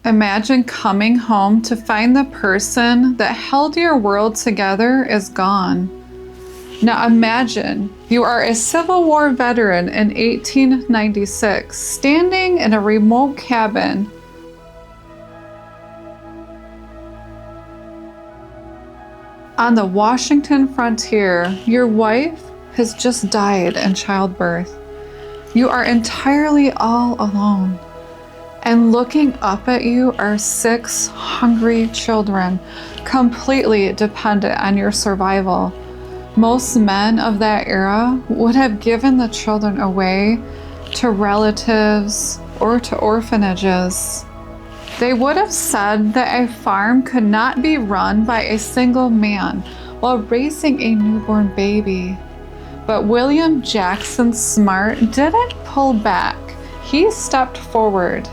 Imagine coming home to find the person that held your world together is gone. Now imagine you are a Civil War veteran in 1896, standing in a remote cabin. On the Washington frontier, your wife has just died in childbirth. You are entirely all alone. And looking up at you are 6 hungry children, completely dependent on your survival. Most men of that era would have given the children away to relatives or to orphanages. They would have said that a farm could not be run by a single man while raising a newborn baby. But William Jackson Smart didn't pull back. He stepped forward.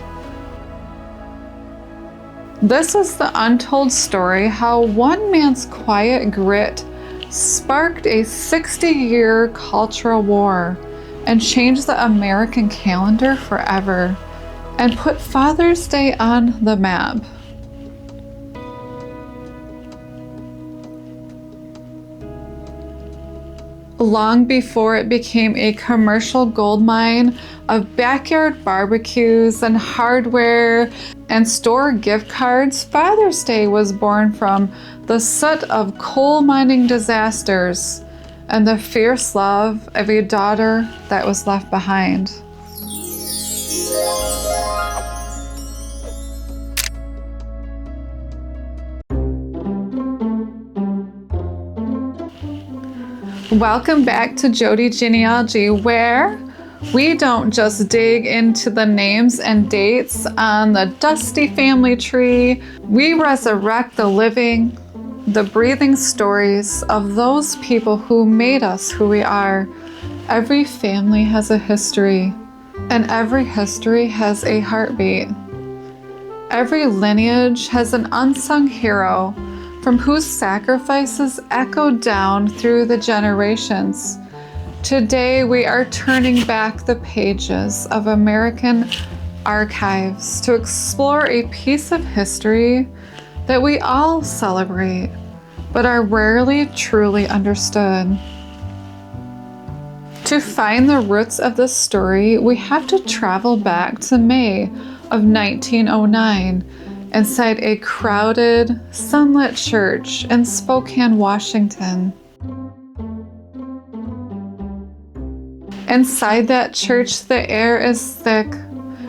This is the untold story how one man's quiet grit sparked a 60-year cultural war and changed the American calendar forever and put Father's Day on the map. Long before it became a commercial goldmine of backyard barbecues and hardware and store gift cards, Father's Day was born from the soot of coal mining disasters and the fierce love of a daughter that was left behind. Welcome back to Jody Genealogy, where we don't just dig into the names and dates on the dusty family tree. We resurrect the living, the breathing stories of those people who made us who we are. Every family has a history, and every history has a heartbeat. Every lineage has an unsung hero from whose sacrifices echoed down through the generations. Today, we are turning back the pages of American archives to explore a piece of history that we all celebrate, but are rarely truly understood. To find the roots of this story, we have to travel back to May of 1909, inside a crowded, sunlit church in Spokane, Washington. Inside that church, the air is thick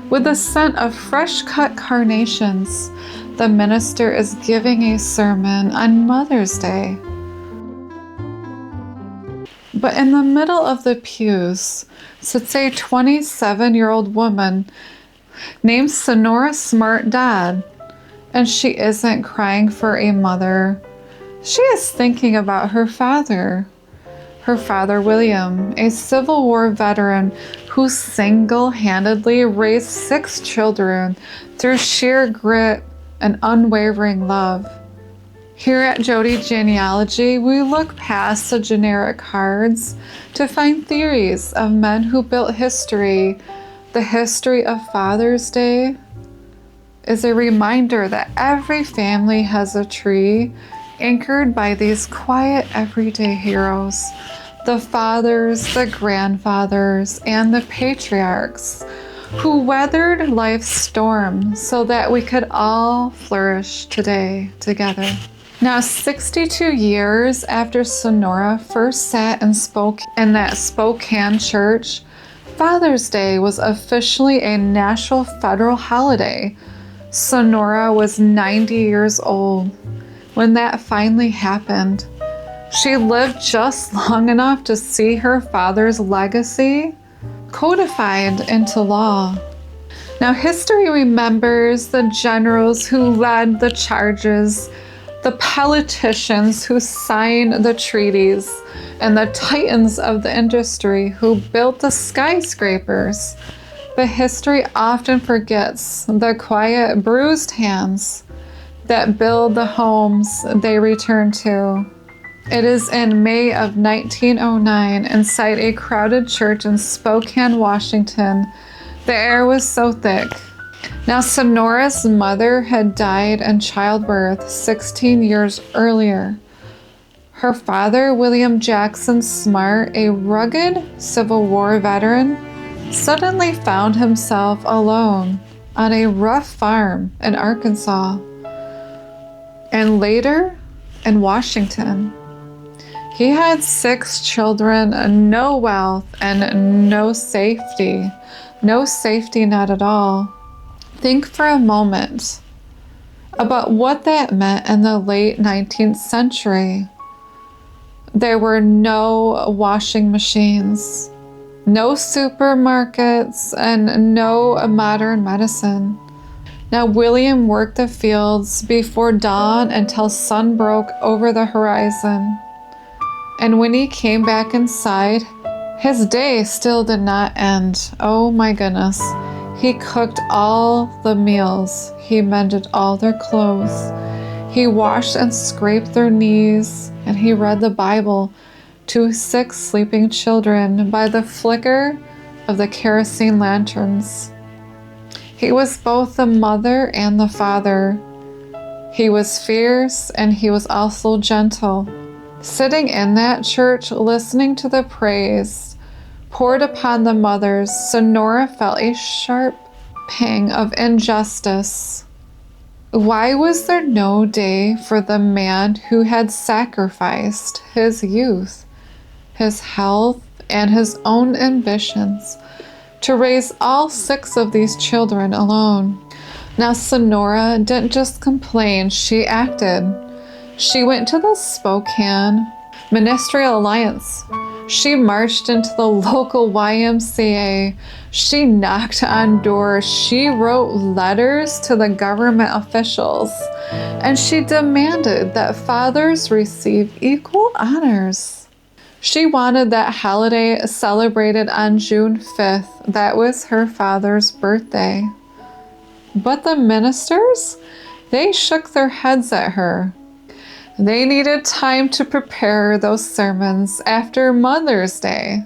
with the scent of fresh-cut carnations. The minister is giving a sermon on Mother's Day. But in the middle of the pews sits a 27-year-old woman named Sonora Smart Dodd. And she isn't crying for a mother. She is thinking about her father. Her father, William, a Civil War veteran who single-handedly raised 6 children through sheer grit and unwavering love. Here at Jody Genealogy, we look past the generic cards to find theories of men who built history. The history of Father's Day is a reminder that every family has a tree anchored by these quiet everyday heroes, the fathers, the grandfathers, and the patriarchs who weathered life's storm so that we could all flourish today together. Now, 62 years after Sonora first sat and spoke in that Spokane church, Father's Day was officially a national federal holiday. Sonora was 90 years old when that finally happened. She lived just long enough to see her father's legacy codified into law. Now, history remembers the generals who led the charges, the politicians who signed the treaties, and the titans of the industry who built the skyscrapers. But history often forgets the quiet, bruised hands that build the homes they return to. It is in May of 1909, inside a crowded church in Spokane, Washington. The air was so thick, Now, Sonora's mother had died in childbirth 16 years earlier. Her father, William Jackson Smart, a rugged Civil War veteran, suddenly found himself alone on a rough farm in Arkansas and later in Washington. He had 6 children, no wealth, and no safety. No safety net at all. Think for a moment about what that meant in the late 19th century. There were no washing machines, no supermarkets, and no modern medicine. Now, William worked the fields before dawn until sun broke over the horizon. And when he came back inside, his day still did not end. Oh my goodness. He cooked all the meals. He mended all their clothes. He washed and scraped their knees, and he read the Bible to 6 sleeping children by the flicker of the kerosene lanterns. He was both the mother and the father. He was fierce, and he was also gentle. Sitting in that church, listening to the praise poured upon the mothers, Sonora felt a sharp pang of injustice. Why was there no day for the man who had sacrificed his youth, his health, and his own ambitions to raise all 6 of these children alone? Now, Sonora didn't just complain, she acted. She went to the Spokane Ministerial Alliance. She marched into the local YMCA. She knocked on doors. She wrote letters to the government officials. And she demanded that fathers receive equal honors. She wanted that holiday celebrated on June 5th. That was her father's birthday. But the ministers, they shook their heads at her. They needed time to prepare those sermons after Mother's Day.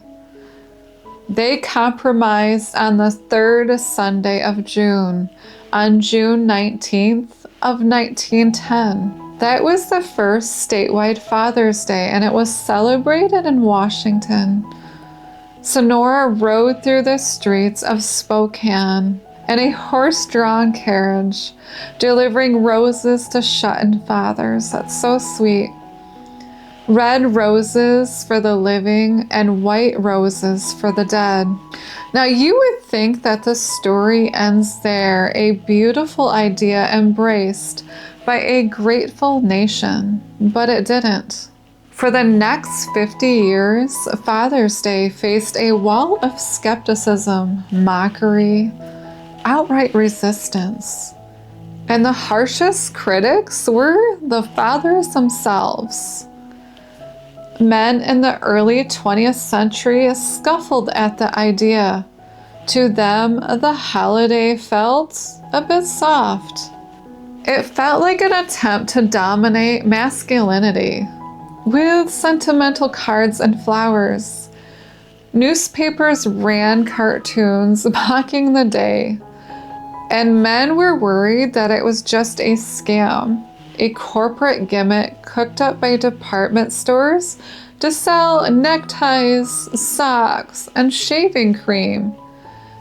They compromised on the 3rd Sunday of June, on June 19th of 1910. That was the first statewide Father's Day, and it was celebrated in Washington. Sonora rode through the streets of Spokane in a horse-drawn carriage, delivering roses to shut-in fathers. That's so sweet. Red roses for the living and white roses for the dead. Now, you would think that the story ends there, a beautiful idea embraced by a grateful nation, but it didn't. For the next 50 years, Father's Day faced a wall of skepticism, mockery, outright resistance. And the harshest critics were the fathers themselves. Men in the early 20th century scuffled at the idea. To them, the holiday felt a bit soft. It felt like an attempt to dominate masculinity with sentimental cards and flowers. Newspapers ran cartoons mocking the day. And men were worried that it was just a scam, a corporate gimmick cooked up by department stores to sell neckties, socks, and shaving cream.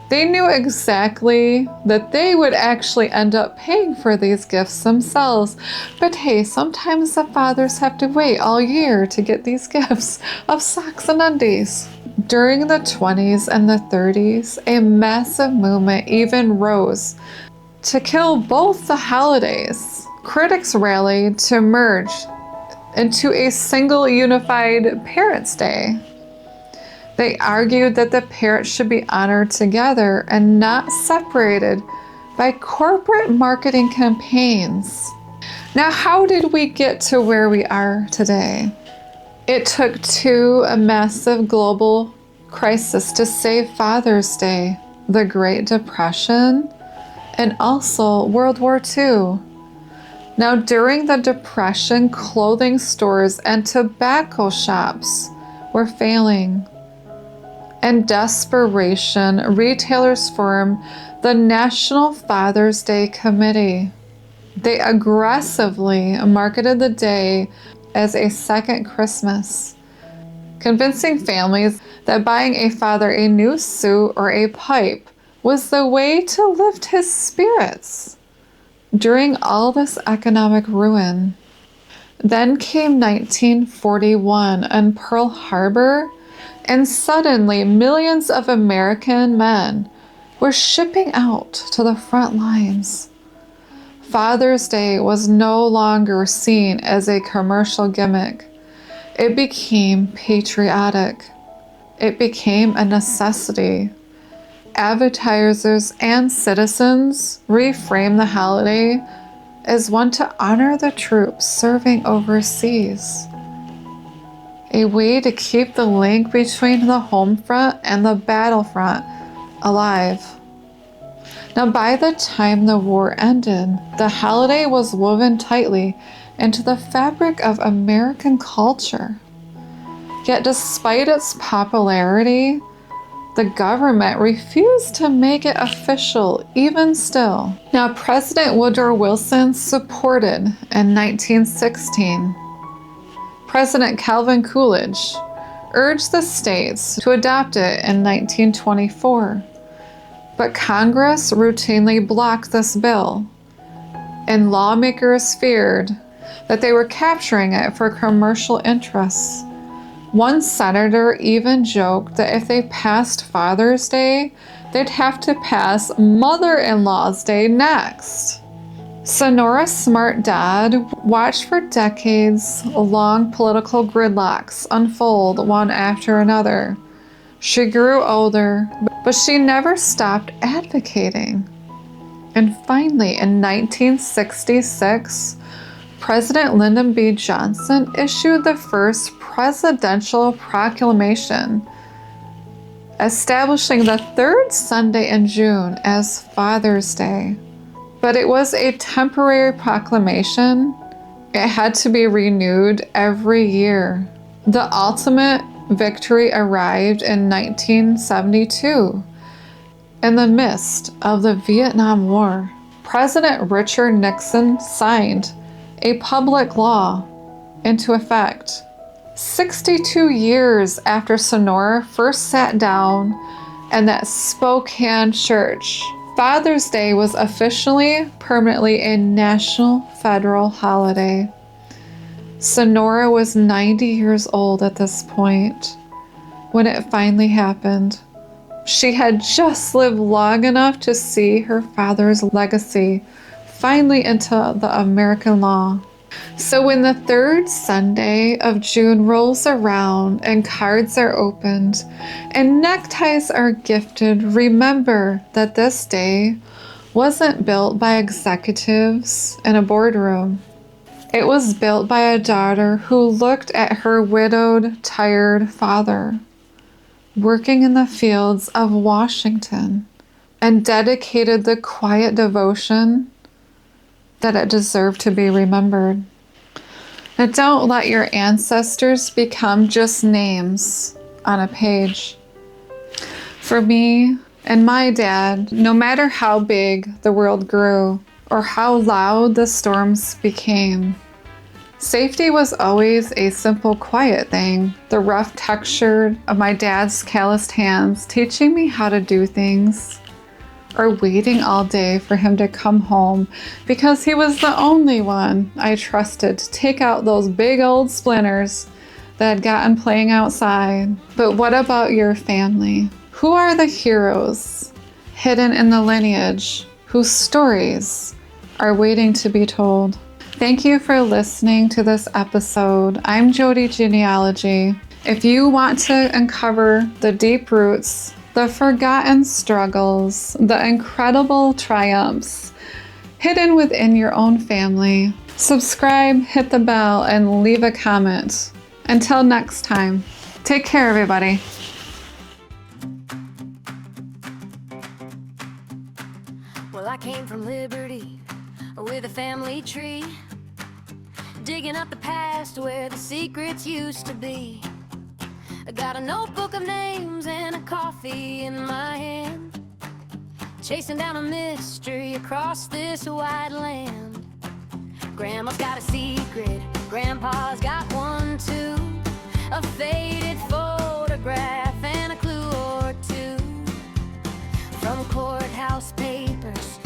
They knew exactly that they would actually end up paying for these gifts themselves. But hey, sometimes the fathers have to wait all year to get these gifts of socks and undies. During the 20s and the 30s, a massive movement even rose to kill both the holidays. Critics rallied to merge into a single unified Parents' Day. They argued that the parents should be honored together and not separated by corporate marketing campaigns. Now, how did we get to where we are today? It took 2 massive global crises to save Father's Day: the Great Depression and also World War II. Now, during the Depression, clothing stores and tobacco shops were failing. In desperation, retailers formed the National Father's Day Committee. They aggressively marketed the day as a second Christmas, convincing families that buying a father a new suit or a pipe was the way to lift his spirits during all this economic ruin. Then came 1941 and Pearl Harbor, and suddenly millions of American men were shipping out to the front lines. Father's Day was no longer seen as a commercial gimmick. It became patriotic. It became a necessity. Advertisers and citizens reframed the holiday as one to honor the troops serving overseas. A way to keep the link between the home front and the battlefront alive. Now, by the time the war ended, the holiday was woven tightly into the fabric of American culture. Yet despite its popularity, the government refused to make it official even still. Now, President Woodrow Wilson supported in 1916. President Calvin Coolidge urged the states to adopt it in 1924. But Congress routinely blocked this bill, and lawmakers feared that they were capturing it for commercial interests. One senator even joked that if they passed Father's Day, they'd have to pass Mother-in-Law's Day next. Sonora Smart Dodd watched for decades long political gridlocks unfold one after another. She grew older, but she never stopped advocating. And finally, in 1966, President Lyndon B. Johnson issued the first presidential proclamation, establishing the third Sunday in June as Father's Day. But it was a temporary proclamation. It had to be renewed every year. The ultimate victory arrived in 1972. In the midst of the Vietnam War, President Richard Nixon signed a public law into effect. 62 years after Sonora first sat down in that Spokane church, Father's Day was officially, permanently a national federal holiday. Sonora was 90 years old at this point when it finally happened. She had just lived long enough to see her father's legacy finally into the American law. So when the third Sunday of June rolls around and cards are opened and neckties are gifted, remember that this day wasn't built by executives in a boardroom. It was built by a daughter who looked at her widowed, tired father working in the fields of Washington and dedicated the quiet devotion that it deserved to be remembered. Now, don't let your ancestors become just names on a page. For me and my dad, no matter how big the world grew or how loud the storms became, safety was always a simple, quiet thing. The rough texture of my dad's calloused hands teaching me how to do things, or waiting all day for him to come home because he was the only one I trusted to take out those big old splinters that I'd gotten playing outside. But what about your family? Who are the heroes hidden in the lineage whose stories are waiting to be told? Thank you for listening to this episode. I'm Jody Genealogy. If you want to uncover the deep roots, the forgotten struggles, the incredible triumphs hidden within your own family, subscribe, hit the bell, and leave a comment. Until next time, take care, everybody. Well, I came from Liberty with a family tree, digging up the past where the secrets used to be. I got a notebook of names and a coffee in my hand, chasing down a mystery across this wide land. Grandma's got a secret, Grandpa's got one too. A faded photograph and a clue or two. From courthouse papers